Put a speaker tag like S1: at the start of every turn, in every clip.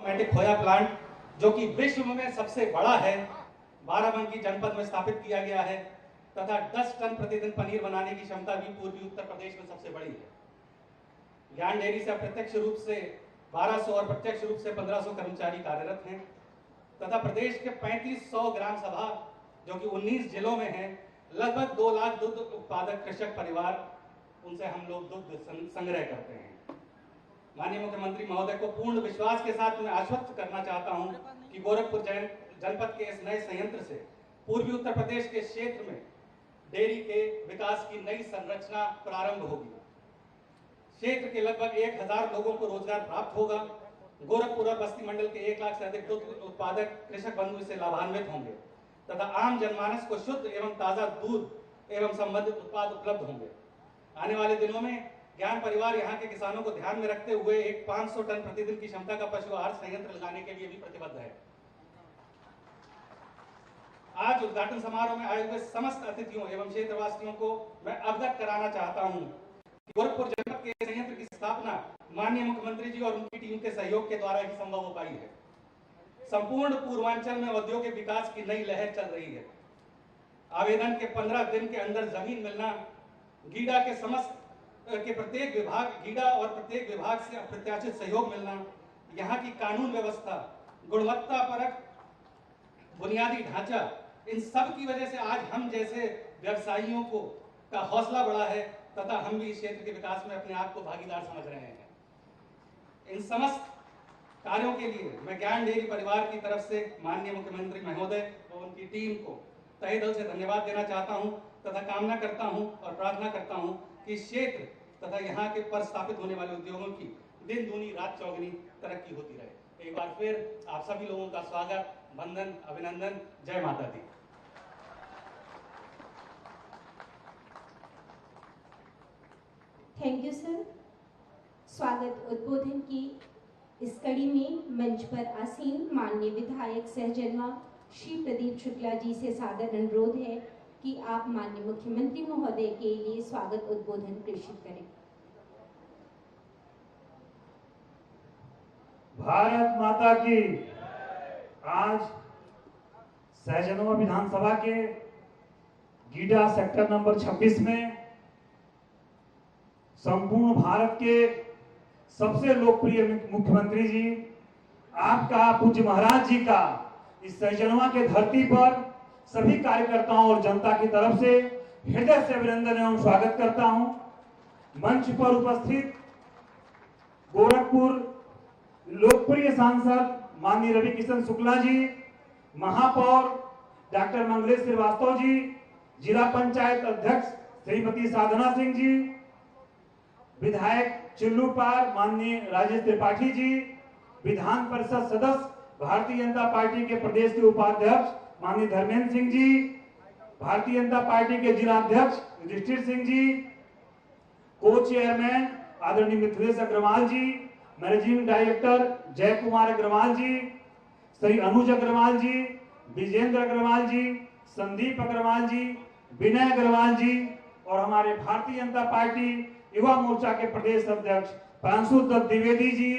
S1: Automatic खोया plant जो कि विश्व में सबसे बड़ा है, बाराबंकी जनपद में स्थापित किया गया है तथा 10 टन प्रतिदिन पनीर बनाने की क्षमता भी पूर्वी उत्तर प्रदेश में सबसे बड़ी है। ज्ञान डेयरी से अप्रत्यक्ष रूप से 1200 और प्रत्यक्ष रूप से 1500 कर्मचारी कार्यरत हैं तथा प्रदेश के 3500 ग्राम सभा जो कि 19 जिलों में हैं, लगभग 2 लाख दुग्ध उत्पादक कृषक परिवार, उनसे हम लोग दुग्ध संग्रह करते हैं। माननीय मुख्यमंत्री महोदय को पूर्ण विश्वास के साथ मैं आश्वस्त करना चाहता हूं कि गोरखपुर जनपद के इस नए संयंत्र से पूर्वी उत्तर प्रदेश के क्षेत्र में डेयरी के विकास की नई संरचना प्रारंभ होगी। क्षेत्र के लगभग 1000 लोगों को रोजगार प्राप्त होगा। गोरखपुर और बस्ती मंडल के 1 लाख से अधिक दुग्ध उत्पादक कृषक बंधु इससे लाभान्वित होंगे तथा आम जनमानस को शुद्ध एवं ताजा दूध एवं संबंधित उत्पाद उपलब्ध होंगे। आने वाले दिनों में ज्ञान परिवार यहाँ के किसानों को ध्यान में रखते हुए एक 500 टन प्रतिदिन की क्षमता का पशु आहार संयंत्र लगाने के लिए भी प्रतिबद्ध है। आज उद्घाटन समारोह में आए हुए समस्त अतिथियों एवं क्षेत्रवासियों को मैं अवगत कराना चाहता हूं कि गोरखपुर जनपद के संयंत्र की स्थापना माननीय मुख्यमंत्री जी और उनकी टीम के सहयोग के द्वारा ही संभव हो पाई है। संपूर्ण पूर्वांचल में औद्योगिक विकास की नई लहर चल रही है। आवेदन के 15 दिन के अंदर जमीन मिलना, गीडा और प्रत्येक विभाग से अप्रत्याशित सहयोग मिलना, यहाँ की कानून व्यवस्था, गुणवत्ता परक बुनियादी ढांचा, इन सब की वजह से आज हम जैसे व्यवसायियों का हौसला बढ़ा है तथा हम भी इस क्षेत्र के विकास में अपने आप को भागीदार समझ रहे हैं। इन समस्त कार्यों के लिए मैं ज्ञान डेयरी परिवार की तरफ से माननीय मुख्यमंत्री महोदय और उनकी टीम को तहे दिल से धन्यवाद देना चाहता हूं तथा कामना करता हूं और प्रार्थना करता हूं कि इस क्षेत्र तथा यहाँ के पर स्थापित होने वाले उद्योगों की दिन दूनी रात चौगुनी तरक्की होती रहे। एक बार फिर आप सभी लोगों का स्वागत, वंदन, अभिनंदन। जय माता दी।
S2: Thank you sir. स्वागत उद्बोधन की इस कड़ी में मंच पर आसीन माननीय विधायक सहजनवा श्री प्रदीप शुक्ला जी से सादर अनुरोध है कि आप माननीय मुख्यमंत्री महोदय के लिए स्वागत उद्बोधन प्रेषित करें।
S3: भारत माता की। आज सहजनवा विधानसभा के गीडा सेक्टर नंबर 26 में संपूर्ण भारत के सबसे लोकप्रिय मुख्यमंत्री जी, आपका पूज्य महाराज जी का इस सहजनवा के धरती पर सभी कार्यकर्ताओं और जनता की तरफ से हृदय से अभिनंदन एवं स्वागत करता हूं। मंच पर उपस्थित गोरखपुर लोकप्रिय सांसद माननीय रवि किशन शुक्ला जी, महापौर डॉक्टर मंगलेश श्रीवास्तव जी, जिला पंचायत अध्यक्ष श्रीमती साधना सिंह जी, विधायक चिल्लूपार माननीय राजेश त्रिपाठी जी, विधान परिषद सदस्य भारतीय जनता पार्टी के प्रदेश के उपाध्यक्ष माननीय धर्मेंद्र सिंह जी, भारतीय जनता पार्टी के जिला अध्यक्ष युधिष्ठिर सिंह जी, को चेयरमैन आदरणीय मिथिलेश अग्रवाल जी, मैनेजिंग डायरेक्टर जय कुमार अग्रवाल जी, श्री अनुज अग्रवाल जी, विजेंद्र अग्रवाल जी, संदीप अग्रवाल जी, विनय अग्रवाल जी और हमारे भारतीय जनता पार्टी युवा मोर्चा के प्रदेश अध्यक्ष प्रांशु दत्त द्विवेदी जी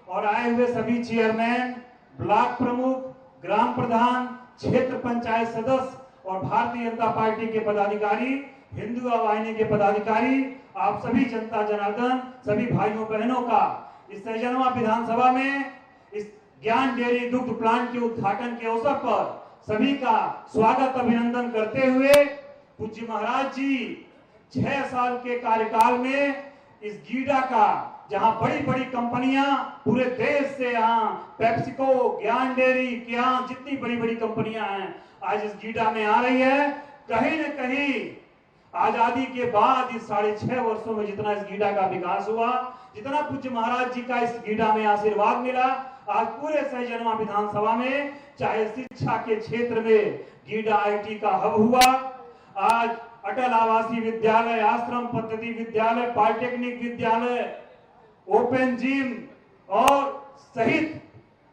S3: और आए हुए सभी चेयरमैन, ब्लॉक प्रमुख, ग्राम प्रधान, क्षेत्र पंचायत सदस्य और भारतीय जनता पार्टी के पदाधिकारी, हिंदू वाहिनी के पदाधिकारी, आप सभी जनता जनार्दन, सभी भाइयों बहनों का इस सहजनवा विधानसभा में इस ज्ञान डेयरी दुग्ध प्लांट के उद्घाटन के अवसर पर सभी का स्वागत अभिनंदन करते हुए पूज्य महाराज जी 6 साल के कार्यकाल में इस गीडा का, जहां बड़ी बड़ी कंपनियां पूरे देश से, यहाँ पेप्सिको, ज्ञान डेयरी के यहाँ जितनी बड़ी बड़ी कंपनियां हैं आज इस गीडा में आ रही है। कहीं न कहीं आजादी के बाद इस 6.5 वर्षों में जितना इस गीडा का विकास हुआ, जितना पूज्य महाराज जी का इस गीडा में आशीर्वाद मिला, आज पूरे सहजनवा विधानसभा में चाहे शिक्षा के क्षेत्र में गीडा आईटी का हब हुआ, आज अटल आवासीय विद्यालय, आश्रम पद्धति विद्यालय, पॉलिटेक्निक विद्यालय, ओपन जिम और सहित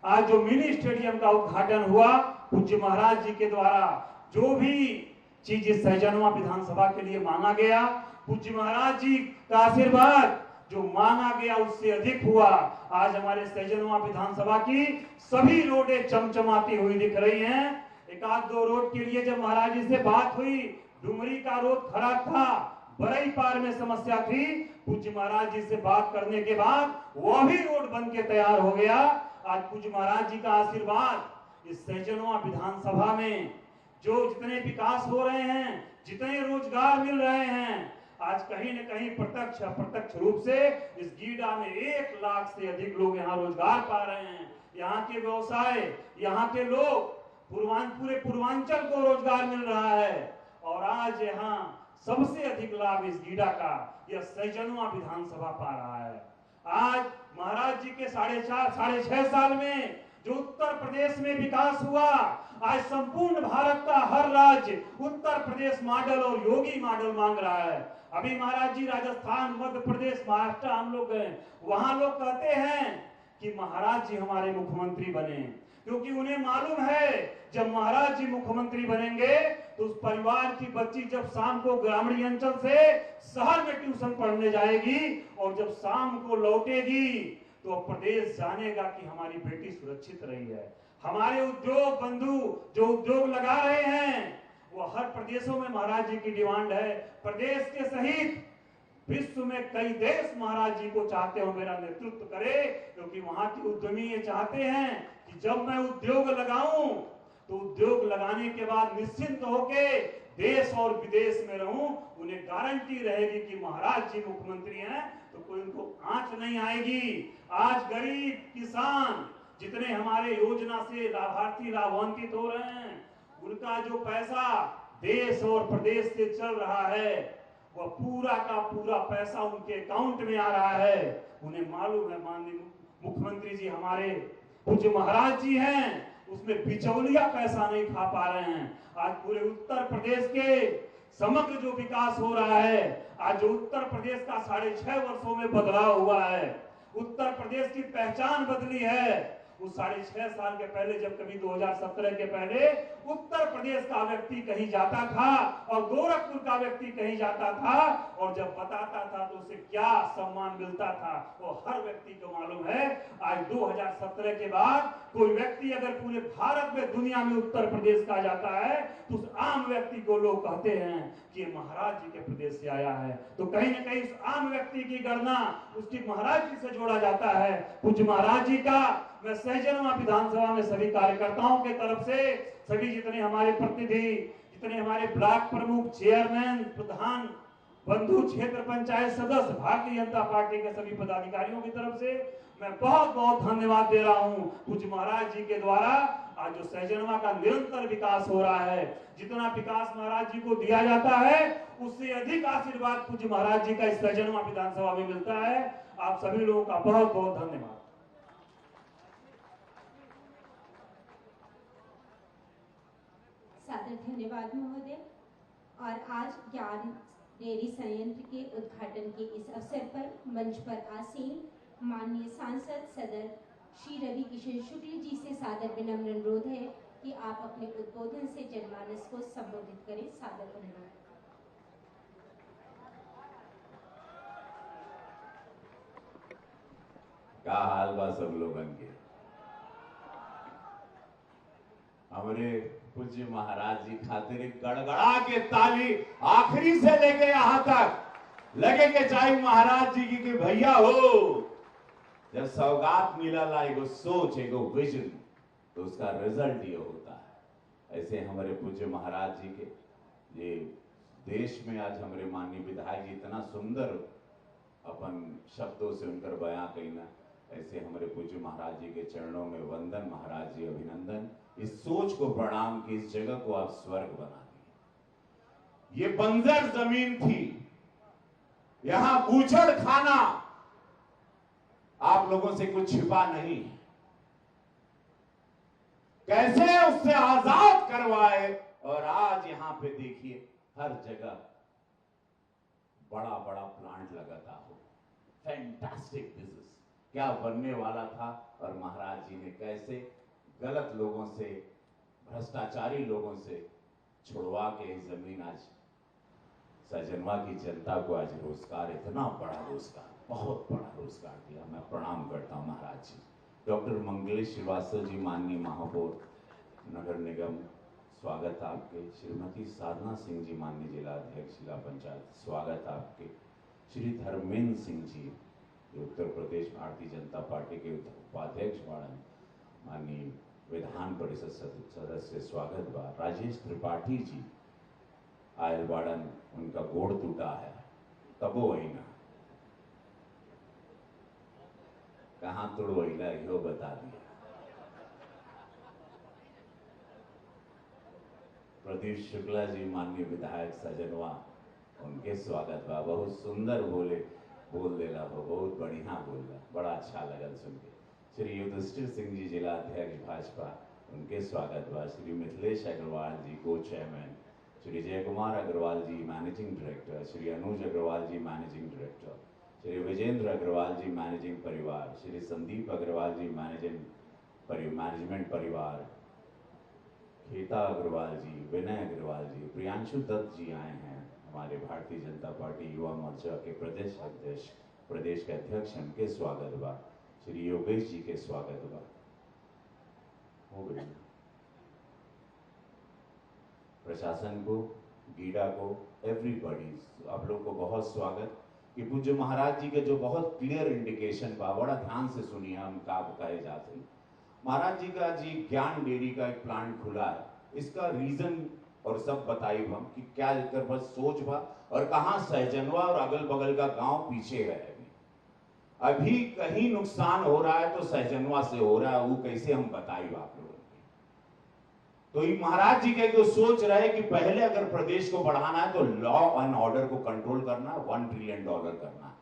S3: आज जो मिनी स्टेडियम का उद्घाटन हुआ पूज्य महाराज जी के द्वारा, जो भी चीज सहजनवा विधानसभा के लिए मांगा गया, पूज्य महाराज जी का आशीर्वाद, जो मांगा गया उससे अधिक हुआ। आज हमारे सहजनवा विधानसभा की सभी रोडें चमचमाती हुई दिख रही हैं। एक आध दो रोड के लिए जब महाराज जी से बात हुई, डुमरी का रोड खराब था, बरई पार में समस्या थी, पूज्य महाराज जी से बात करने के बाद वह भी रोड बन के तैयार हो गया। आज पूज्य महाराज जी का आशीर्वाद इस सहजनवा विधानसभा में जो जितने विकास हो रहे हैं, जितने रोजगार मिल रहे हैं, आज कहीं न कहीं प्रत्यक्ष अप्रत्यक्ष रूप से इस गीडा में 1 लाख से अधिक लोग यहाँ रोजगार पा रहे हैं। यहाँ के व्यवसाय, यहाँ के लोग, पूरे पूर्वांचल को रोजगार मिल रहा है। और आज यहाँ सबसे अधिक लाभ इस गीडा का यह सहजनवा विधानसभा पा रहा है। आज महाराज जी के 4.5 साल में जो उत्तर प्रदेश में विकास हुआ, आज संपूर्ण भारत का हर राज्य उत्तर प्रदेश मॉडल और योगी मॉडल मांग रहा है। अभी महाराज जी राजस्थान, मध्य प्रदेश, महाराष्ट्र हम लोग गए, वहां लोग कहते हैं कि महाराज जी हमारे मुख्यमंत्री बने, क्योंकि उन्हें मालूम है जब महाराज जी मुख्यमंत्री बनेंगे तो उस परिवार की बच्ची जब शाम को ग्रामीण अंचल से शहर में ट्यूशन पढ़ने जाएगी और जब शाम को लौटेगी तो प्रदेश जानेगा कि हमारी बेटी सुरक्षित रही है। हमारे उद्योग बंधु जो उद्योग लगा रहे हैं वो हर प्रदेशों में महाराज जी की डिमांड है। प्रदेश के सहित विश्व में कई देश महाराज जी को चाहते हो मेरा नेतृत्व करे, क्योंकि वहां के उद्यमी ये चाहते हैं कि जब मैं उद्योग लगाऊं तो उद्योग लगाने के बाद निश्चिंत होके देश और विदेश में रहूं, उन्हें गारंटी रहेगी कि महाराज जी मुख्यमंत्री हैं तो कोई उनको आंच नहीं आएगी। आज गरीब किसान जितने हमारे योजना से लाभार्थी लाभान्वित हो रहे हैं, उनका जो पैसा देश और प्रदेश से चल रहा है वह पूरा का पूरा पैसा उनके अकाउंट में आ रहा है। उन्हें मालूम है माननीय मुख्यमंत्री जी हमारे पूज्य महाराज जी हैं, उसमें बिचौलिया पैसा नहीं खा पा रहे हैं। आज पूरे उत्तर प्रदेश के समग्र जो विकास हो रहा है, आज जो उत्तर प्रदेश का 6.5 वर्षों में बदलाव हुआ है, उत्तर प्रदेश की पहचान बदली है। उस 6.5 साल के पहले जब कभी 2017 के पहले उत्तर प्रदेश का व्यक्ति कहीं जाता था और गोरखपुर का व्यक्ति कहीं जाता था और जब बताता था तो उसे क्या सम्मान मिलता था वो हर व्यक्ति को मालूम है। आज 2017 के बाद कोई व्यक्ति अगर पूरे भारत में दुनिया में उत्तर प्रदेश का जाता है तो उस आम व्यक्ति को लोग कहते हैं कि महाराज जी के प्रदेश से आया है। तो कहीं ना कहीं उस आम व्यक्ति की गणना उसकी महाराज जी से जोड़ा जाता है। पूज्य महाराज जी का मैं सहजनवा विधानसभा में सभी कार्यकर्ताओं के तरफ से, सभी जितने हमारे प्रतिनिधि, जितने हमारे ब्लॉक प्रमुख, चेयरमैन, प्रधान, बंधु, क्षेत्र पंचायत सदस्य, भारतीय जनता पार्टी के सभी पदाधिकारियों की तरफ से मैं बहुत बहुत धन्यवाद दे रहा हूं। पूज्य महाराज जी के द्वारा आज जो सहजनवा का निरंतर विकास हो रहा है, जितना विकास महाराज जी को दिया जाता है उससे अधिक आशीर्वाद पूज्य महाराज जी का इस सहजनवा विधानसभा में मिलता है। आप सभी लोगों का बहुत बहुत धन्यवाद।
S2: सादर धन्यवाद महोदय। और आज ज्ञान डेयरी संयंत्र के उद्घाटन के इस अवसर पर मंच पर आसीन माननीय सांसद सदर श्री रवि किशन शुक्ल जी से सादर विनम्र अनुरोध है कि आप अपने उद्बोधन से जनमानस को संबोधित करें। सादर अनुरोध।
S4: का हाल बा सब लोगन के। हमारे पूज्य महाराज जी खातिर गड़गड़ा के ताली आखिरी से लेके यहां तक लगे के चाहे महाराज जी की कि भैया हो, जब सौगात मिला एगो सोच, एगो विजन, तो उसका रिजल्ट ये होता है। ऐसे हमारे पूज्य महाराज जी के ये देश में आज हमारे माननीय विधायक जी इतना सुंदर अपन शब्दों से उनकर बयां कईना, ऐसे हमारे पूज्य महाराज जी के चरणों में वंदन, महाराज जी अभिनंदन। इस सोच को प्रणाम कि इस जगह को आप स्वर्ग बना दिए। ये बंजर जमीन थी, यहां ऊजड़ खाना, आप लोगों से कुछ छिपा नहीं है। कैसे उससे आजाद करवाए और आज यहां पे देखिए हर जगह बड़ा बड़ा प्लांट लगाता हो। फैंटास्टिक बिजनेस क्या बनने वाला था और महाराज जी ने कैसे गलत लोगों से, भ्रष्टाचारी लोगों से छुड़वा के जमीन आज सहजनवा की जनता को आज रोजगार, इतना बड़ा रोजगार। बहुत बड़ा रोजगार दिया। मैं प्रणाम करता हूँ महाराज जी। डॉक्टर मंगलेश श्रीवास्तव जी माननीय महापौर नगर निगम, स्वागत आपके। श्रीमती साधना सिंह जी माननीय जिला अध्यक्ष जिला पंचायत, स्वागत आपके। श्री धर्मेंद्र सिंह जी जो उत्तर प्रदेश भारतीय जनता पार्टी के उपाध्यक्ष बाड़न, माननीय विधान परिषद सदस्य, स्वागत बा। राजेश त्रिपाठी जी आयल बाड़न, उनका गोड़ टूटा है तबो वही ना, कहाँ तोड़वैला यो बता दिया। प्रदीप शुक्ला जी माननीय विधायक सजनवा, उनके स्वागत बा। बहुत सुंदर बोल देला हो, बहुत बढ़िया बोला, बड़ा अच्छा लगा सुन के। श्री युधिष्ठिर सिंह जी जिला अध्यक्ष भाजपा, उनके स्वागत बा। श्री मिथिलेश अग्रवाल जी को चेयरमैन, श्री जय कुमार अग्रवाल जी मैनेजिंग डायरेक्टर, श्री अनुज अग्रवाल जी मैनेजिंग डायरेक्टर, श्री विजेंद्र अग्रवाल जी मैनेजिंग परिवार, श्री संदीप अग्रवाल जी मैनेजमेंट परिवार, खेता अग्रवाल जी, विनय अग्रवाल जी, प्रियांशु दत्त जी आए हैं हमारे भारतीय जनता पार्टी युवा मोर्चा के प्रदेश अध्यक्ष, प्रदेश के अध्यक्ष, उनके स्वागत बा। श्री योगेश जी के स्वागत बा। हो गई प्रशासन को, गीडा को, एवरीबॉडी, आप लोग को बहुत स्वागत। कि पूज्य महाराज जी के जो बहुत क्लियर इंडिकेशन बा, बड़ा ध्यान से सुनिए हम का कहे जाते हैं। महाराज जी का जी ज्ञान डेयरी का एक प्लांट खुला है, इसका रीजन और सब बताइए हम कि क्या एकर बस सोच बा और कहाँ सहजनवा और अगल बगल का गांव पीछे है। अभी कहीं नुकसान हो रहा है तो सहजनवा से हो रहा है, वो कैसे हम बताइए आप लोगों को। तो ये महाराज जी के जो सोच रहे कि पहले अगर प्रदेश को बढ़ाना है तो लॉ एंड ऑर्डर को कंट्रोल करना, $1 ट्रिलियन करना,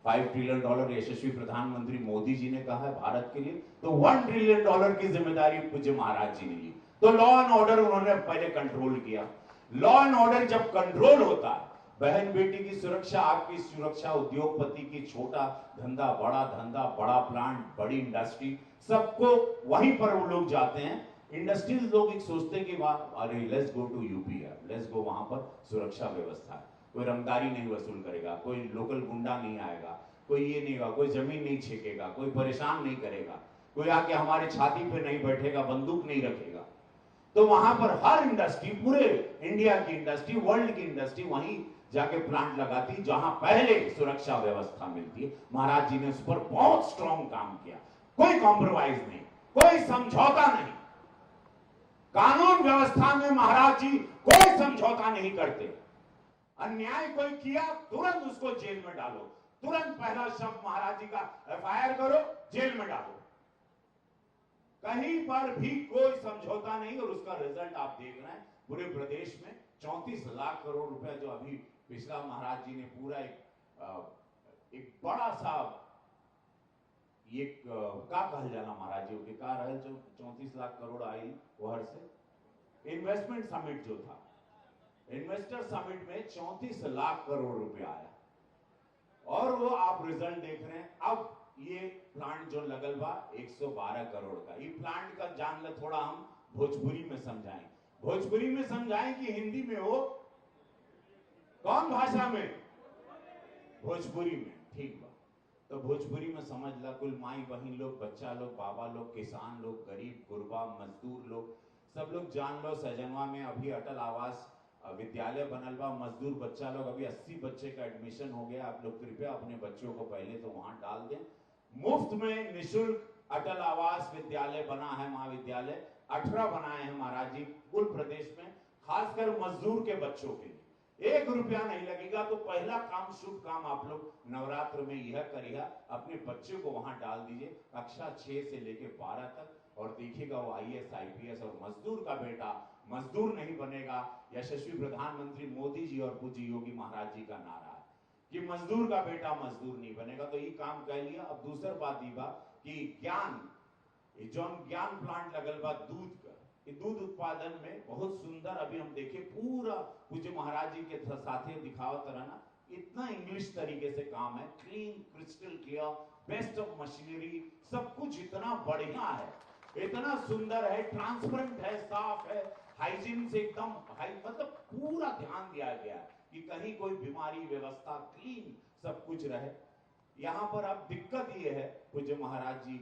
S4: $5 ट्रिलियन यशस्वी प्रधानमंत्री मोदी जी ने कहा है भारत के लिए, तो $1 ट्रिलियन की जिम्मेदारी पूज्य महाराज जी ने ली। तो लॉ एंड ऑर्डर उन्होंने पहले कंट्रोल किया। लॉ एंड ऑर्डर जब कंट्रोल होता है, बहन बेटी की सुरक्षा, आपकी सुरक्षा, उद्योगपति की छोटा धंधा, बड़ा प्लांट, बड़ी इंडस्ट्री, सबको वहीं पर वो लोग जाते हैं। इंडस्ट्रीज लोग एक सोचते हैं कि अरे let's go to UP, let's go, वहां पर सुरक्षा व्यवस्था है, कोई रंगदारी नहीं वसूल करेगा, कोई लोकल गुंडा नहीं आएगा, कोई ये नहीं होगा, कोई जमीन नहीं छेकेगा, कोई परेशान नहीं करेगा, कोई आके हमारे छाती पे नहीं बैठेगा, बंदूक नहीं रखेगा। तो वहां पर हर इंडस्ट्री, पूरे इंडिया की इंडस्ट्री, वर्ल्ड की इंडस्ट्री वहीं जाके प्लांट लगाती जहां पहले सुरक्षा व्यवस्था मिलती है। महाराज जी ने उस पर बहुत स्ट्रॉन्ग काम किया, कोई कॉम्प्रोमाइज नहीं, कोई समझौता नहीं। कानून व्यवस्था में महाराज जी कोई समझौता नहीं करते। अन्याय कोई किया तुरंत उसको जेल में डालो, तुरंत पहला शब्द महाराज जी का एफआईआर करो, जेल में डालो। कहीं पर भी कोई समझौता नहीं, और उसका रिजल्ट आप देख रहे हैं पूरे प्रदेश में। 34 लाख करोड़ रुपए जो अभी पिछला महाराज जी ने पूरा एक बड़ा सा ये का कहल जाना महाराज जी के का रहे जो 34 लाख करोड़ आई वहर से इन्वेस्टमेंट समिट जो था, इन्वेस्टर समिट में 34 लाख करोड़ रुपया आया, और वो आप रिजल्ट देख रहे हैं। अब ये प्लांट जो लगल बा 112 करोड़ का, ये प्लांट का जान ले थोड़ा हम भोजपुरी में समझाएं, भोजपुरी में समझाएं कि हिंदी में हो, कौन भाषा में, भोजपुरी में, ठीक बा। तो भोजपुरी में समझ ला, कुल माई बहन लोग, बच्चा लोग, बाबा लोग, किसान लोग, गरीब गुरबा, मजदूर लोग, सब लोग जान लो। सहजनवा में अभी अटल आवास विद्यालय बनल बा, मजदूर बच्चा लोग, अभी 80 बच्चे का एडमिशन हो गया। आप लोग कृपया अपने बच्चों को पहले तो वहां डाल दें। मुफ्त में निःशुल्क अटल आवास विद्यालय बना है, महाविद्यालय 18 बनाए हैं महाराज जी कुल प्रदेश में, खासकर मजदूर के बच्चों के लिए। 1 रुपया नहीं लगेगा। तो पहला काम, शुभ काम आप लोग नवरात्र में यह करिएगा, अपने बच्चे को वहां डाल दीजिए कक्षा 6 से लेके 12 तक, और देखिएगा वो IAS IPS और मजदूर का बेटा मजदूर नहीं बनेगा। यशस्वी प्रधानमंत्री मोदी जी और पूज्य योगी महाराज जी का नारा है कि मजदूर का बेटा मजदूर नहीं बनेगा। तो ये काम कह लिया। अब दूसर बात ये बा कि ज्ञान प्लांट लगल बा दूध का, दूध उत्पादन में बहुत सुंदर, अभी हम देखे पूरा पूज्य महाराज जी के साथे दिखावत रहना, इतना इंग्लिश तरीके से काम है, clean, crystal clear, best of machinery, सब कुछ इतना बढ़िया है, इतना सुंदर है, ट्रांसपेरेंट है, साफ है, हाइजीन से एकदम मतलब पूरा ध्यान दिया गया है कि कहीं कोई बीमारी, व्यवस्था, क्लीन सब कुछ रहे। यहाँ पर अब दिक्कत ये है, पूज्य महाराज जी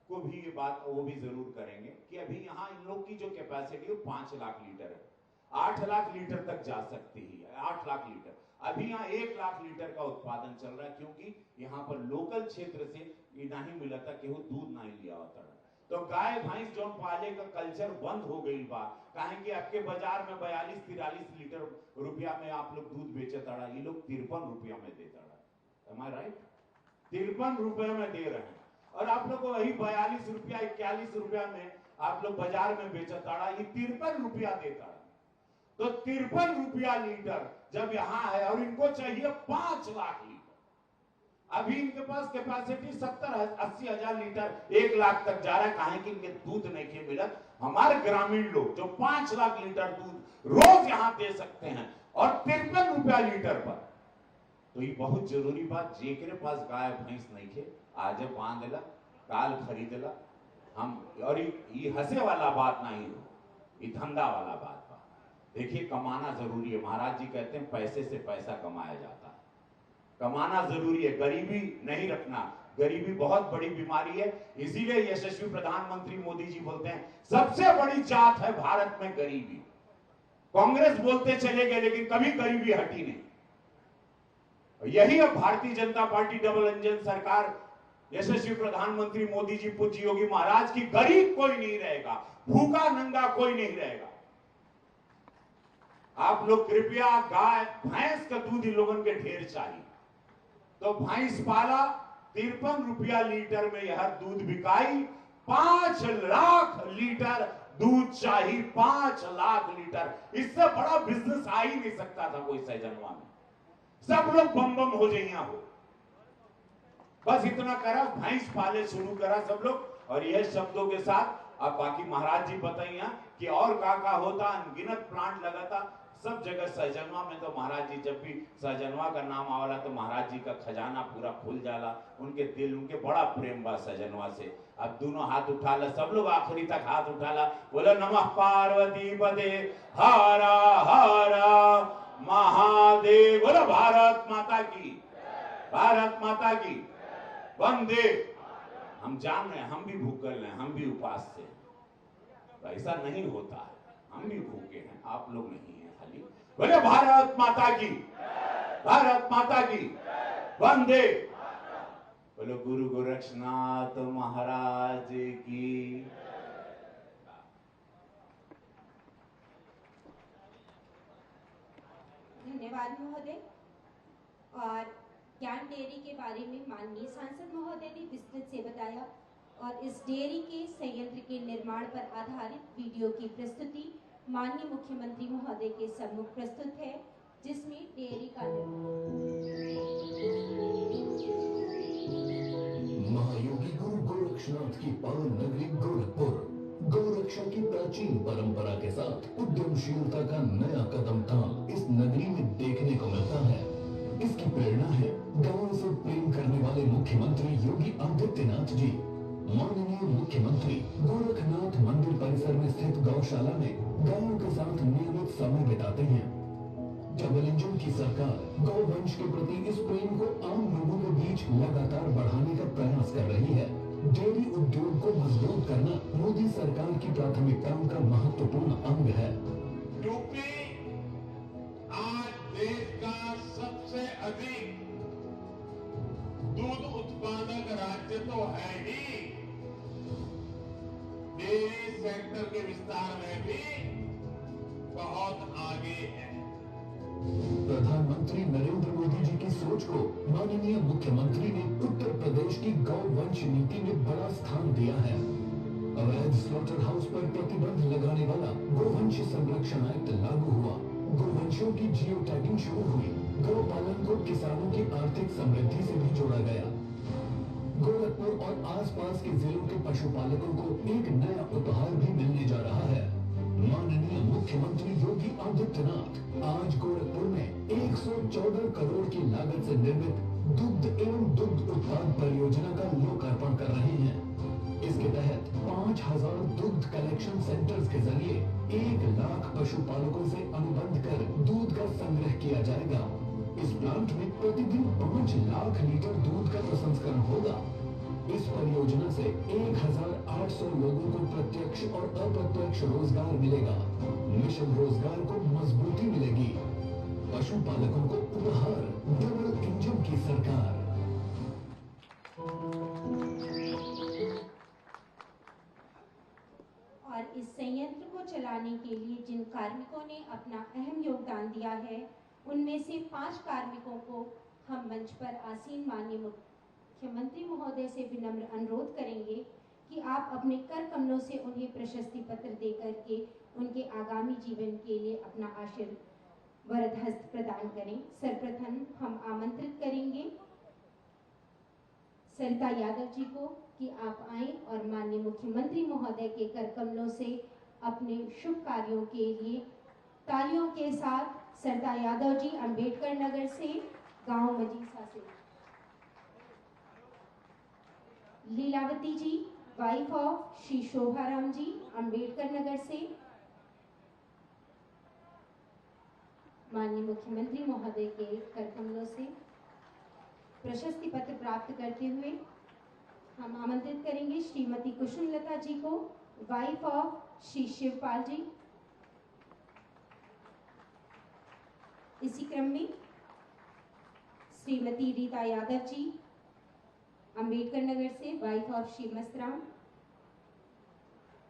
S4: को भी ये बात वो भी जरूर करेंगे कि अभी यहाँ इन लोग की जो कैपेसिटी है 5 लाख लीटर है, 8 लाख लीटर तक जा सकती है, 8 लाख लीटर। अभी यहाँ 1 लाख लीटर का उत्पादन चल रहा है, क्योंकि यहाँ पर लोकल क्षेत्र से ये नहीं मिला था कि वो दूध नहीं लिया होता है। तो गाय भैंस जो पाले का कल्चर बंद हो गई बा, कहें कि आपके बाजार में 42-43 लीटर रुपया में आप लोग दूध बेचे तड़ा, ये लोग 53 रुपया में दे तड़ा। Am I right? 53 रुपये में दे रहे हैं, और आप लोग को वही 42 रुपया 41 रुपया में आप लोग बाजार में बेचा तड़ा, ये 53 रुपया देता है। तो 53 रुपया लीटर जब यहाँ है, और इनको चाहिए 5 लाख लीटर। अभी इनके पास कैपेसिटी 70-80 हजार लीटर 1 लाख तक जा रहा है, कहें कि इनके दूध नहीं के मिलत। हमारे ग्रामीण लोग जो 5 लाख लीटर दूध रोज यहाँ दे सकते हैं, और 53 रुपया लीटर पर। तो ये बहुत जरूरी बात, जेकरे पास गाय भैंस नहीं थे आज बांधला काल खरीदला हम, और ये हंसे वाला बात नहीं हो, ये धंधा वाला बात। देखिए कमाना जरूरी है, महाराज जी कहते हैं पैसे से पैसा कमाया जाता है, कमाना जरूरी है, गरीबी नहीं रखना। गरीबी बहुत बड़ी बीमारी है, इसीलिए यशस्वी प्रधानमंत्री मोदी जी बोलते हैं सबसे बड़ी जात है भारत में गरीबी। कांग्रेस बोलते चले गए लेकिन कभी गरीबी हटी नहीं। यही अब Bharatiya Janata party double engine सरकार, यशस्वी प्रधानमंत्री मोदी जी, पूज्य योगी महाराज की, गरीब कोई नहीं रहेगा, भूखा नंगा कोई नहीं रहेगा। आप लोग कृपया गाय भैंस का दूध इन लोगों के ढेर चाहिए, तो भैंस पाला 53 रुपया लीटर में यह दूध बिकाई। 5 लाख लीटर दूध चाहिए, 5 लाख लीटर, इससे बड़ा बिजनेस आ ही नहीं सकता था कोई सहजनवा में। सब लोग बम बम हो जाइया हो, बस इतना करा, भैंस पाले शुरू करा सब लोग। और यह शब्दों के साथ अब बाकी महाराज जी बताइए कि और का होता, अनगिनत प्लांट लगा था सब जगह। सहजनवा में तो महाराज जी जब भी सहजनवा का नाम आवाला तो महाराज जी का खजाना पूरा खुल जाला, उनके दिल, उनके बड़ा प्रेम बा सहजनवा से। अब दोनों हाथ उठा ला, सब लोग आखिरी तक हाथ उठा ला, बोलो नमः पार्वती पदे हर हर महादेव। बोलो भारत माता की, भारत माता की वंदे। हम जान रहे हैं, हम भी भूखल हैं, हम भी उपास से, तो ऐसा नहीं होता है, हम भी भूखे हैं, आप लोग नहीं हैं खाली। बोले भारत माता की, भारत माता की वंदे। बोलो गुरु गोरक्षनाथ महाराज की।
S2: धन्यवाद महोदय। और ज्ञान डेयरी के बारे में माननीय सांसद महोदय ने विस्तृत से बताया, और इस डेयरी के संयंत्र के निर्माण पर आधारित वीडियो की प्रस्तुति माननीय मुख्यमंत्री महोदय के सम्मुख प्रस्तुत है, जिसमें डेयरी का
S5: महायोगी गुरु गोरक्षनाथ की पावन नगरी गोरखपुर गौरक्षा की प्राचीन परंपरा के साथ उद्यमशीलता का नया कदम ताल इस नगरी में देखने को मिलता है। इसकी प्रेरणा है गांव से प्रेम करने वाले मुख्यमंत्री योगी आदित्यनाथ जी। माननीय मुख्यमंत्री गोरखनाथ मंदिर परिसर में स्थित गौशाला में गायों के साथ नियमित समय बिताते हैं। डबल इंजन की सरकार गौवंश के प्रति इस प्रेम को आम लोगों के बीच लगातार बढ़ाने का प्रयास कर रही है। डेयरी उद्योग को मजबूत करना मोदी सरकार की प्राथमिकताओं का महत्वपूर्ण अंग है।
S6: यूपी आज देश का सबसे अधिक दूध उत्पादक राज्य तो है ही, डेयरी सेक्टर के विस्तार में भी बहुत आगे है।
S5: प्रधानमंत्री नरेंद्र मोदी जी की सोच को माननीय मुख्यमंत्री ने उत्तर प्रदेश की गौवंश नीति में बड़ा स्थान दिया है। अवैध स्लॉटर हाउस पर प्रतिबंध लगाने वाला गोवंश संरक्षण एक्ट लागू हुआ। गोवंशों की जियो टैगिंग शुरू हुई। गौपालन को किसानों की आर्थिक समृद्धि से भी जोड़ा गया। गोरखपुर और आसपास के जिलों के पशुपालकों को एक नया उपहार भी मिलने जा रहा है। माननीय मुख्यमंत्री योगी आदित्यनाथ आज गोरखपुर में 114 करोड़ की लागत से निर्मित दुग्ध एवं दुग्ध उत्पाद परियोजना का लोकार्पण कर रहे हैं। इसके तहत 5000 दुग्ध कलेक्शन सेंटर्स के जरिए 1 लाख पशुपालकों से अनुबंध कर दूध का संग्रह किया जाएगा। इस प्लांट में प्रतिदिन 5 लाख लीटर दूध का प्रसंस्करण होगा। इस परियोजना से 1800 लोगों को प्रत्यक्ष और अप्रत्यक्ष रोजगार मिलेगा। मिशन रोजगार को मजबूती मिलेगी। पशुपालकों को उपहार, डबल इंजन की सरकार।
S2: और इस संयंत्र को चलाने के लिए जिन कार्मिकों ने अपना अहम योगदान दिया है, उनमें से 5 कार्मिकों को हम मंच पर आसीन माननीय मुख्यमंत्री महोदय से विनम्र अनुरोध करेंगे कि आप अपने कर कमलों से उन्हें प्रशस्ति पत्र देकर के उनके आगामी जीवन के लिए अपना आशीर्वाद हस्त प्रदान करें। सर्वप्रथम हम आमंत्रित करेंगे सरिता यादव जी को कि आप आएं और माननीय मुख्यमंत्री महोदय के कर कमलों से अपने शुभ कार्यों के लिए तालियों के साथ सरिता यादव जी अंबेडकर नगर से, गांव मजीसा से। लीलावती जी, वाइफ ऑफ श्री शोभाराम जी, अंबेडकर नगर से। माननीय मुख्यमंत्री महोदय के कर कमलों से प्रशस्ति पत्र प्राप्त करते हुए हम आमंत्रित करेंगे श्रीमती कुसुमलता जी को, वाइफ ऑफ श्री शिवपाल जी। इसी क्रम में श्रीमती रीता यादव जी, अंबेडकर नगर से, वाइफ ऑफ श्री मस्तराम।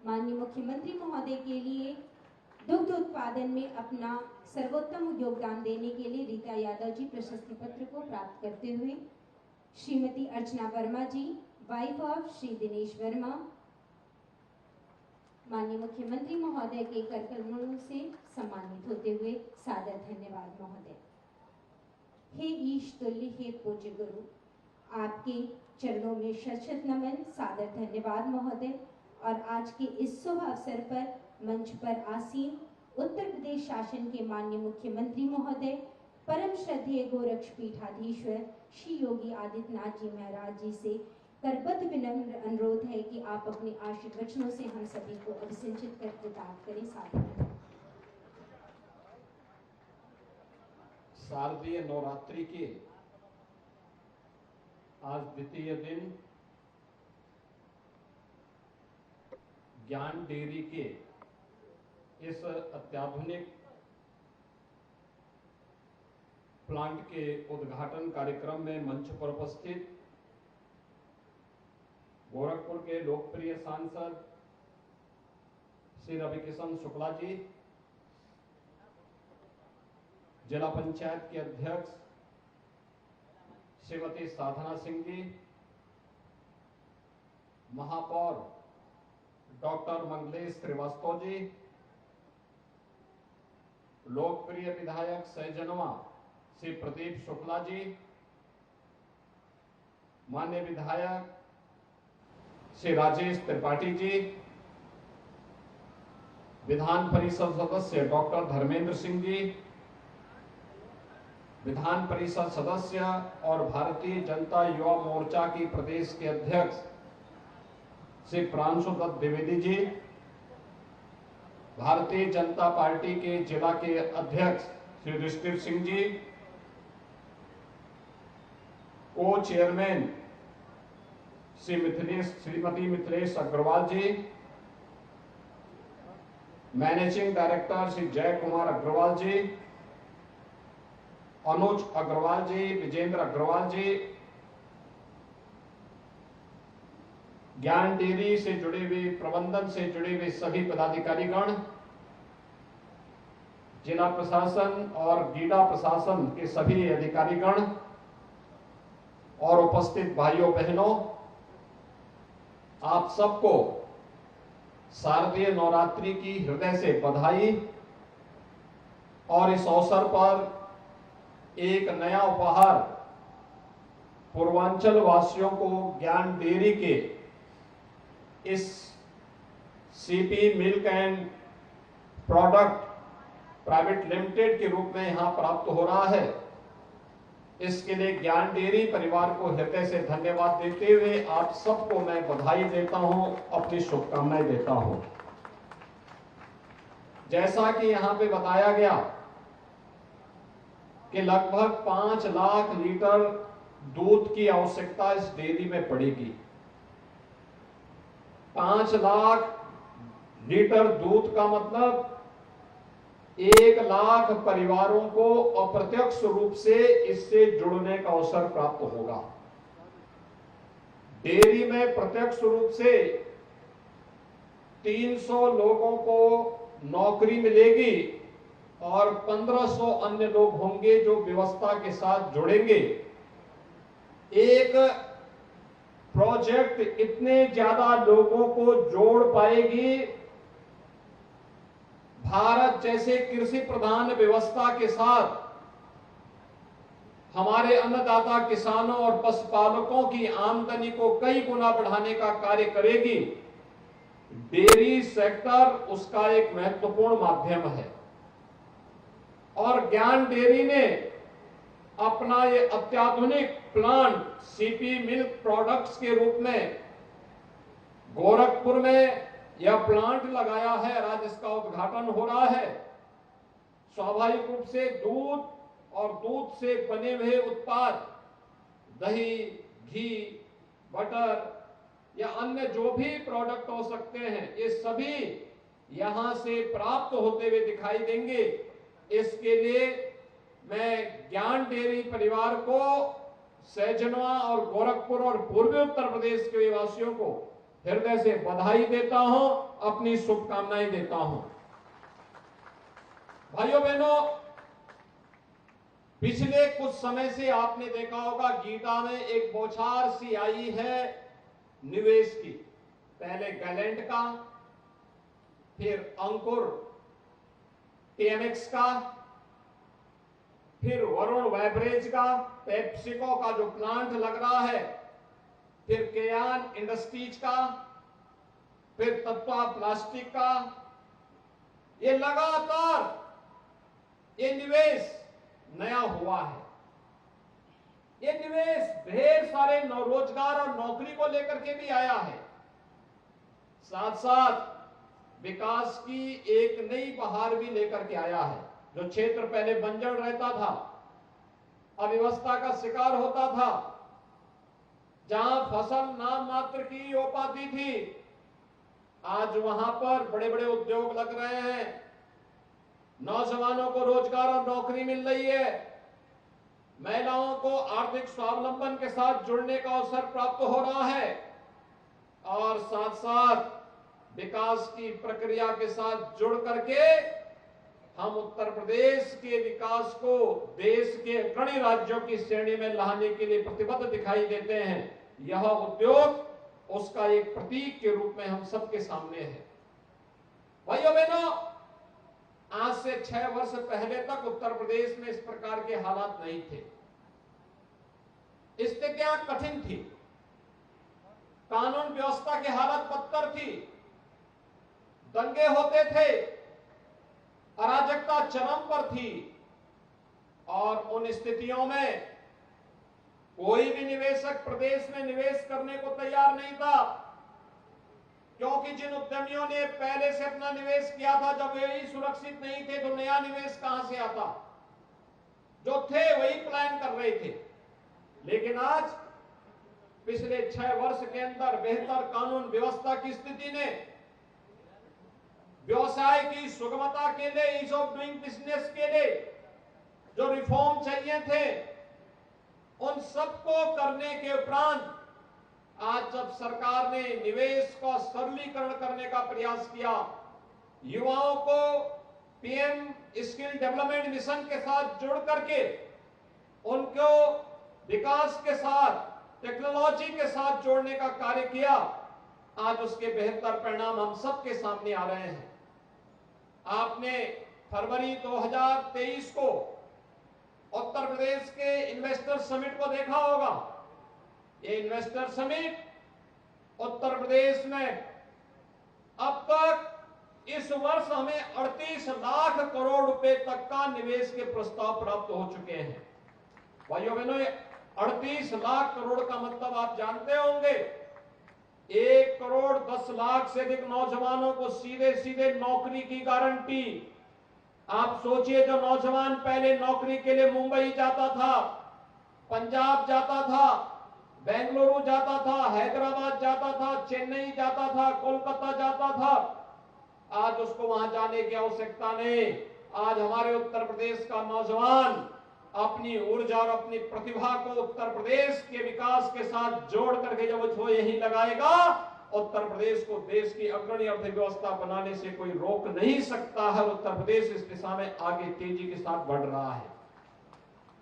S2: माननीय मुख्यमंत्री महोदय के लिए दुग्ध उत्पादन में अपना सर्वोत्तम योगदान देने के लिए रीता यादव जी प्रशस्ति पत्र को प्राप्त करते हुए श्रीमती अर्चना वर्मा जी, वाइफ ऑफ श्री दिनेश वर्मा। माननीय मुख्यमंत्री महोदय के कर कमलों से सम्मानित होते हुए सादर धन्यवाद महोदय। हे ईश तुल्य, हे पूज्य गुरु, आपके चरणों में शत नमन, सादर धन्यवाद महोदय। और आज के इस शुभ अवसर पर मंच पर आसीन उत्तर प्रदेश शासन के माननीय मुख्यमंत्री महोदय, परम श्रद्धेय गोरक्ष पीठाधीश्वर श्री योगी आदित्यनाथ जी महाराज जी से करबद्ध विनम्र अनुरोध है कि आप अपने आशीर्वचनों से हम सभी को अभिसिंचित कर कृतार्थ करें। साधु।
S7: शारदीय नवरात्रि के आज द्वितीय दिन ज्ञान डेयरी के इस अत्याधुनिक प्लांट के उद्घाटन कार्यक्रम में मंच पर उपस्थित गोरखपुर के लोकप्रिय सांसद श्री रविकिशन शुक्ला जी, जिला पंचायत के अध्यक्ष श्रीमती साधना सिंह जी, महापौर डॉक्टर मंगलेश श्रीवास्तव जी, लोकप्रिय विधायक सहजनवा श्री प्रदीप शुक्ला जी, माननीय विधायक श्री राजेश त्रिपाठी जी, विधान परिषद सदस्य डॉक्टर धर्मेंद्र सिंह जी, विधान परिषद सदस्य और भारतीय जनता युवा मोर्चा की प्रदेश के अध्यक्ष श्री प्रांशु दत्त द्विवेदी जी, भारतीय जनता पार्टी के जिला के अध्यक्ष श्री युधिष्ठिर सिंह जी, को चेयरमैन श्रीमती मिथिलेश अग्रवाल जी, मैनेजिंग डायरेक्टर श्री जय कुमार अग्रवाल जी, अनुज अग्रवाल जी, विजेंद्र अग्रवाल जी, ज्ञान डेयरी से जुड़े हुए, प्रबंधन से जुड़े हुए सभी पदाधिकारीगण, जिला प्रशासन और गीडा प्रशासन के सभी अधिकारीगण और उपस्थित भाइयों बहनों, आप सबको शारदीय नवरात्रि की हृदय से बधाई। और इस अवसर पर एक नया उपहार पूर्वांचल वासियों को ज्ञान डेयरी के इस CP milk and product private limited के रूप में यहां प्राप्त हो रहा है। इसके लिए ज्ञान डेयरी परिवार को हृदय से धन्यवाद देते हुए आप सबको मैं बधाई देता हूं, अपनी शुभकामनाएं देता हूं। जैसा कि यहां पे बताया गया कि लगभग 5 लाख लीटर दूध की आवश्यकता इस डेयरी में पड़ेगी। 5 लाख लीटर दूध का मतलब 1 लाख परिवारों को अप्रत्यक्ष रूप से इससे जुड़ने का अवसर प्राप्त होगा। डेयरी में प्रत्यक्ष रूप से 300 लोगों को नौकरी मिलेगी और 1500 अन्य लोग होंगे जो व्यवस्था के साथ जुड़ेंगे। एक प्रोजेक्ट इतने ज्यादा लोगों को जोड़ पाएगी। भारत जैसे कृषि प्रधान व्यवस्था के साथ हमारे अन्नदाता किसानों और पशुपालकों की आमदनी को कई गुना बढ़ाने का कार्य करेगी। डेयरी सेक्टर उसका एक महत्वपूर्ण माध्यम है और ज्ञान डेयरी ने अपना ये अत्याधुनिक प्लांट सीपी मिल्क प्रोडक्ट्स के रूप में गोरखपुर में यह प्लांट लगाया है। आज इसका उद्घाटन हो रहा है। स्वाभाविक रूप से दूध और दूध से बने हुए उत्पाद, दही, घी, बटर या अन्य जो भी प्रोडक्ट हो सकते हैं, ये सभी यहां से प्राप्त होते हुए दिखाई देंगे। इसके लिए मैं ज्ञान डेयरी परिवार को, सहजनवा और गोरखपुर और पूर्वी उत्तर प्रदेश के वासियों को हृदय से बधाई देता हूं, अपनी शुभकामनाएं देता हूं। भाइयों बहनों, पिछले कुछ समय से आपने देखा होगा गीता में एक बौछार सी आई है निवेश की। पहले गैलेंट का, फिर अंकुर टीएमएक्स का, फिर वरुण बेवरेज का, पेप्सिको का जो प्लांट लग रहा है, फिर केयान इंडस्ट्रीज का, फिर तत्वा प्लास्टिक का। ये लगातार ये निवेश नया हुआ है। ये निवेश ढेर सारे रोजगार और नौकरी को लेकर के भी आया है। साथ साथ विकास की एक नई बहार भी लेकर के आया है। जो क्षेत्र पहले बंजर रहता था, अव्यवस्था का शिकार होता था, जहां फसल नाम मात्र की हो पाती थी, आज वहां पर बड़े बड़े उद्योग लग रहे हैं। नौजवानों को रोजगार और नौकरी मिल रही है। महिलाओं को आर्थिक स्वावलंबन के साथ जुड़ने का अवसर प्राप्त हो रहा है और साथ साथ विकास की प्रक्रिया के साथ जुड़ करके हम उत्तर प्रदेश के विकास को देश के अग्रणी राज्यों की श्रेणी में लाने के लिए प्रतिबद्ध दिखाई देते हैं। यह उद्योग उसका एक प्रतीक के रूप में हम सबके सामने है। भाइयों बहनों, आज से 6 वर्ष पहले तक उत्तर प्रदेश में इस प्रकार के हालात नहीं थे। स्थितियां कठिन थी, कानून व्यवस्था की हालत बदतर थी, दंगे होते थे, अराजकता चरम पर थी और उन स्थितियों में कोई भी निवेशक प्रदेश में निवेश करने को तैयार नहीं था, क्योंकि जिन उद्यमियों ने पहले से अपना निवेश किया था, जब वे ही सुरक्षित नहीं थे तो नया निवेश कहां से आता। जो थे वही प्लान कर रहे थे। लेकिन आज पिछले 6 वर्ष के अंदर बेहतर कानून व्यवस्था की स्थिति ने व्यवसाय की सुगमता के लिए, ईज ऑफ डूइंग बिजनेस के लिए जो रिफॉर्म चाहिए थे, उन सबको करने के उपरांत आज जब सरकार ने निवेश का सरलीकरण करने का प्रयास किया, युवाओं को पीएम स्किल डेवलपमेंट मिशन के साथ जोड़ करके उनको विकास के साथ, टेक्नोलॉजी के साथ जोड़ने का कार्य किया, आज उसके बेहतर परिणाम हम सबके सामने आ रहे हैं। आपने फरवरी 2023 को उत्तर प्रदेश के इन्वेस्टर समिट को देखा होगा। ये इन्वेस्टर समिट उत्तर प्रदेश में अब तक इस वर्ष हमें 38 लाख करोड़ रुपए तक का निवेश के प्रस्ताव प्राप्त हो चुके हैं। भाइयों बहनों, 38 लाख करोड़ का मतलब आप जानते होंगे, 1 करोड़ 10 लाख से अधिक नौजवानों को सीधे सीधे नौकरी की गारंटी, आप सोचिए, जो नौजवान पहले नौकरी के लिए मुंबई जाता था, पंजाब जाता था, बेंगलुरु जाता था, हैदराबाद जाता था, चेन्नई जाता था, कोलकाता जाता था, आज उसको वहां जाने की आवश्यकता नहीं। आज हमारे उत्तर प्रदेश का नौजवान अपनी ऊर्जा और अपनी प्रतिभा को उत्तर प्रदेश के विकास के साथ जोड़ करके जब वो यही लगाएगा, उत्तर प्रदेश को देश की अग्रणी अर्थव्यवस्था बनाने से कोई रोक नहीं सकता है। उत्तर प्रदेश इस दिशा में आगे तेजी के साथ बढ़ रहा है।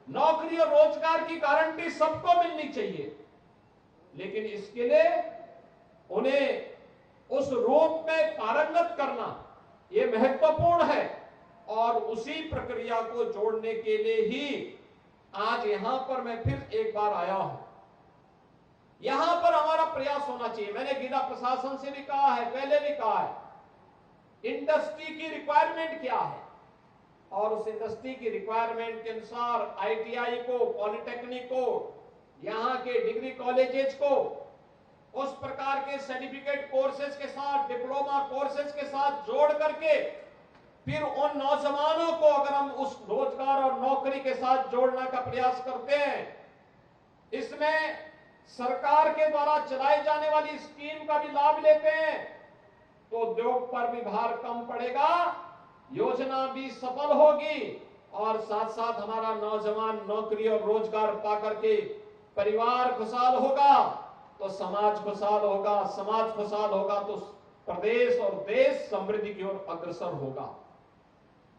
S7: नौकरी और रोजगार की गारंटी सबको मिलनी चाहिए, लेकिन इसके लिए उन्हें उस रूप में पारंगत करना यह महत्वपूर्ण है, और उसी प्रक्रिया को जोड़ने के लिए ही आज यहां पर मैं फिर एक बार आया हूं। यहां पर हमारा प्रयास होना चाहिए। मैंने जिला प्रशासन से भी कहा है, पहले भी कहा है, इंडस्ट्री की रिक्वायरमेंट क्या है, और उस इंडस्ट्री की रिक्वायरमेंट के अनुसार आईटीआई को, पॉलिटेक्निक को, यहां के डिग्री कॉलेजेस को उस प्रकार के सर्टिफिकेट कोर्सेज के साथ, डिप्लोमा कोर्सेज के साथ जोड़ करके फिर उन नौजवानों को अगर हम उस रोजगार और नौकरी के साथ जोड़ने का प्रयास करते हैं, इसमें सरकार के द्वारा चलाई जाने वाली स्कीम का भी लाभ लेते हैं, तो उद्योग पर भी भार कम पड़ेगा, योजना भी सफल होगी, और साथ साथ हमारा नौजवान नौकरी और रोजगार पाकर के परिवार खुशहाल होगा तो समाज खुशहाल होगा, समाज खुशहाल होगा तो प्रदेश और देश समृद्धि की ओर अग्रसर होगा।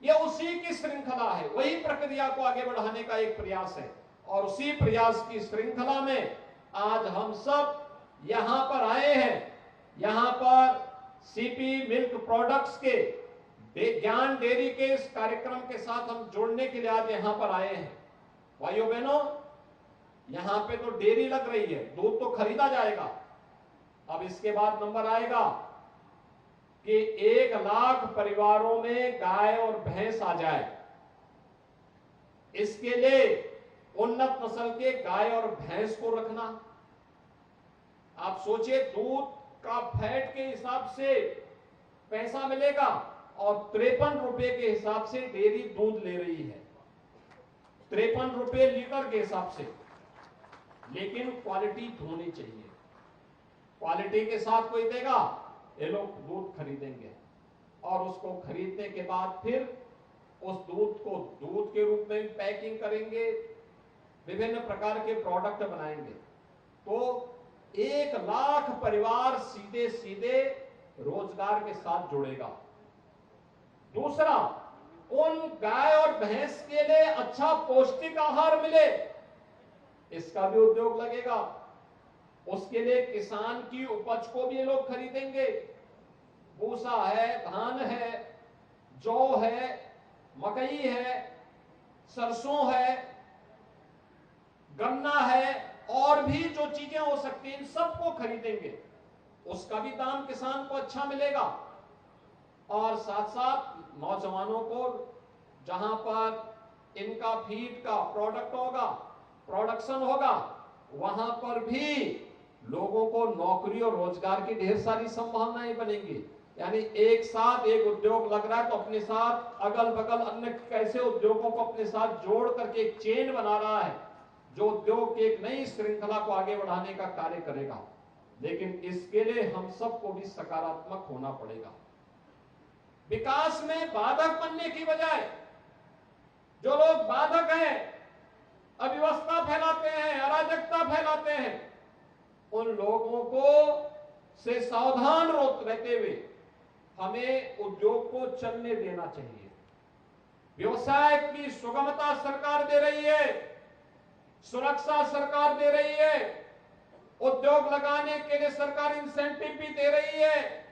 S7: यह उसी की श्रृंखला है, वही प्रक्रिया को आगे बढ़ाने का एक प्रयास है, और उसी प्रयास की श्रृंखला में आज हम सब यहां पर आए हैं। यहां पर सीपी मिल्क प्रोडक्ट्स के ज्ञान डेयरी के इस कार्यक्रम के साथ हम जुड़ने के लिए आज यहां पर आए हैं। भाइयों बहनों, यहां पे तो डेयरी लग रही है, दूध तो खरीदा जाएगा। अब इसके बाद नंबर आएगा कि 1 लाख परिवारों में गाय और भैंस आ जाए। इसके लिए उन्नत नस्ल के गाय और भैंस को रखना। आप सोचिए, दूध का फैट के हिसाब से पैसा मिलेगा, और 53 रुपए के हिसाब से डेयरी दूध ले रही है, 53 रुपए लीटर के हिसाब से। लेकिन क्वालिटी होनी चाहिए, क्वालिटी के साथ कोई देगा, ये लोग दूध खरीदेंगे, और उसको खरीदने के बाद फिर उस दूध को दूध के रूप में पैकिंग करेंगे, विभिन्न प्रकार के प्रोडक्ट बनाएंगे। तो 1 लाख परिवार सीधे सीधे रोजगार के साथ जुड़ेगा। दूसरा, उन गाय और भैंस के लिए अच्छा पौष्टिक आहार मिले, इसका भी उद्योग लगेगा। उसके लिए किसान की उपज को भी ये लोग खरीदेंगे। भूसा है, धान है, जौ है, मकई है, सरसों है, गन्ना है, और भी जो चीजें हो सकती हैं, इन सबको खरीदेंगे। उसका भी दाम किसान को अच्छा मिलेगा, और साथ साथ नौजवानों को जहां पर इनका फीड का प्रोडक्ट होगा, प्रोडक्शन होगा, वहां पर भी लोगों को नौकरी और रोजगार की ढेर सारी संभावनाएं बनेंगी। यानी एक साथ एक उद्योग लग रहा है तो अपने साथ अगल बगल अन्य कैसे उद्योगों को अपने साथ जोड़ करके एक चेन बना रहा है, जो उद्योग की एक नई श्रृंखला को आगे बढ़ाने का कार्य करेगा। लेकिन इसके लिए हम सबको भी सकारात्मक होना पड़ेगा। विकास में बाधक बनने की बजाय जो लोग बाधक हैं, अव्यवस्था फैलाते हैं, अराजकता फैलाते हैं, उन लोगों को से सावधान रहते हुए हमें उद्योग को चलने देना चाहिए। व्यवसाय की सुगमता सरकार दे रही है, सुरक्षा सरकार दे रही है, उद्योग लगाने के लिए सरकार इंसेंटिव भी दे रही है।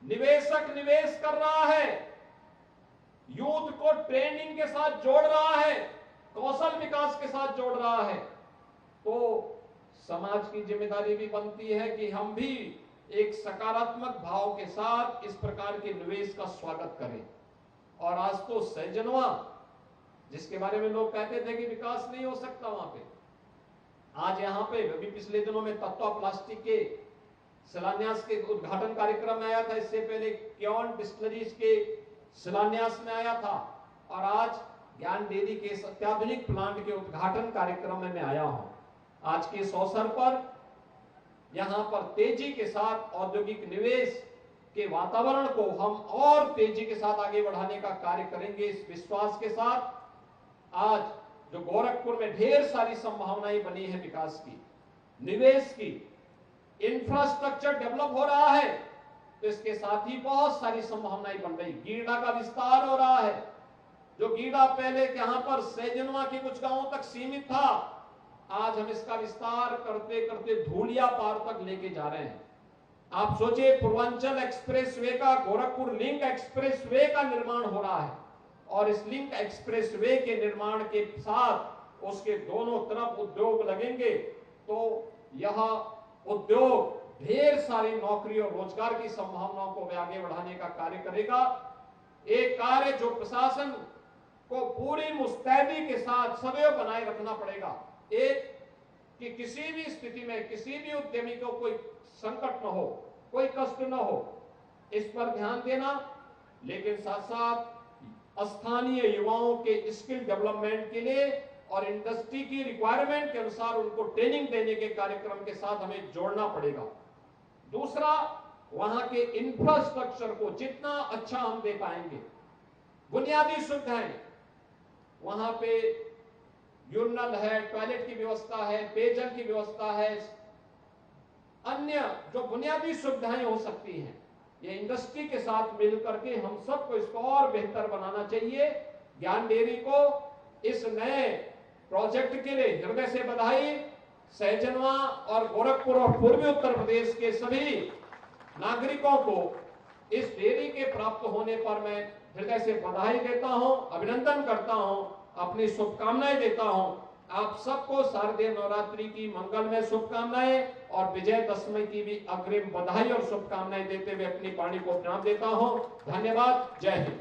S7: निवेशक निवेश कर रहा है, यूथ को ट्रेनिंग के साथ जोड़ रहा है, कौशल विकास के साथ जोड़ रहा है। तो समाज की जिम्मेदारी भी बनती है कि हम भी एक सकारात्मक भाव के साथ इस प्रकार के निवेश का स्वागत करें। और आज तो सहजनवा, जिसके बारे में लोग कहते थे कि विकास नहीं हो सकता वहां पे, आज यहां पे अभी पिछले दिनों में तत्वा प्लास्टिक के शिलान्यास के उद्घाटन कार्यक्रम में आया था, इससे पहले क्योन डिस्टिलरीज के शिलान्यास में आया था, और आज ज्ञान डेयरी के इस अत्याधुनिक प्लांट के उद्घाटन कार्यक्रम में मैं आया हूं। आज के इस अवसर पर यहां पर तेजी के साथ औद्योगिक निवेश के वातावरण को हम और तेजी के साथ आगे बढ़ाने का कार्य करेंगे, इस विश्वास के साथ आज जो गोरखपुर में ढेर सारी संभावनाएं बनी है विकास की, निवेश की, इंफ्रास्ट्रक्चर डेवलप हो रहा है, तो इसके साथ ही बहुत सारी संभावनाएं बन रही। गीडा का विस्तार हो रहा है, जो गीडा पहले यहां पर सैजनवा के कुछ गांवों तक सीमित था, आज हम इसका विस्तार करते करते धूलिया पार तक लेके जा रहे हैं। आप सोचिए, पूर्वांचल एक्सप्रेसवे का, गोरखपुर लिंक एक्सप्रेसवे का निर्माण हो रहा है, और इस लिंक एक्सप्रेसवे के निर्माण के साथ उसके दोनों तरफ उद्योग लगेंगे, तो यह उद्योग ढेर सारी नौकरी और रोजगार की संभावनाओं को आगे बढ़ाने का कार्य करेगा। एक कार्य जो प्रशासन को पूरी मुस्तैदी के साथ सदैव बनाए रखना पड़ेगा, एक कि किसी भी स्थिति में किसी भी उद्यमी को कोई संकट न हो, कोई कष्ट न हो, इस पर ध्यान देना, लेकिन साथ साथ स्थानीय युवाओं के स्किल डेवलपमेंट के लिए और इंडस्ट्री की रिक्वायरमेंट के अनुसार उनको ट्रेनिंग देने के कार्यक्रम के साथ हमें जोड़ना पड़ेगा। दूसरा, वहां के इंफ्रास्ट्रक्चर को जितना अच्छा हम दे पाएंगे, बुनियादी सुविधाएं, वहां पे यूरिनल है, टॉयलेट की व्यवस्था है, पेयजल की व्यवस्था है, अन्य जो बुनियादी सुविधाएं हो सकती हैं, ये इंडस्ट्री के साथ मिलकर के हम सबको इसको और बेहतर बनाना चाहिए। ज्ञान डेयरी को इस नए प्रोजेक्ट के लिए हृदय से बधाई। सैजनवा और गोरखपुर और पूर्वी उत्तर प्रदेश के सभी नागरिकों को इस डेयरी के प्राप्त होने पर मैं हृदय से बधाई देता हूं, अभिनंदन करता हूं, अपनी शुभकामनाएं देता हूं। आप सबको शारदीय नवरात्रि की मंगलमय शुभकामनाएं और विजयदशमी की भी अग्रिम बधाई और शुभकामनाएं देते हुए अपनी वाणी को विराम देता हूं। धन्यवाद। जय हिंद।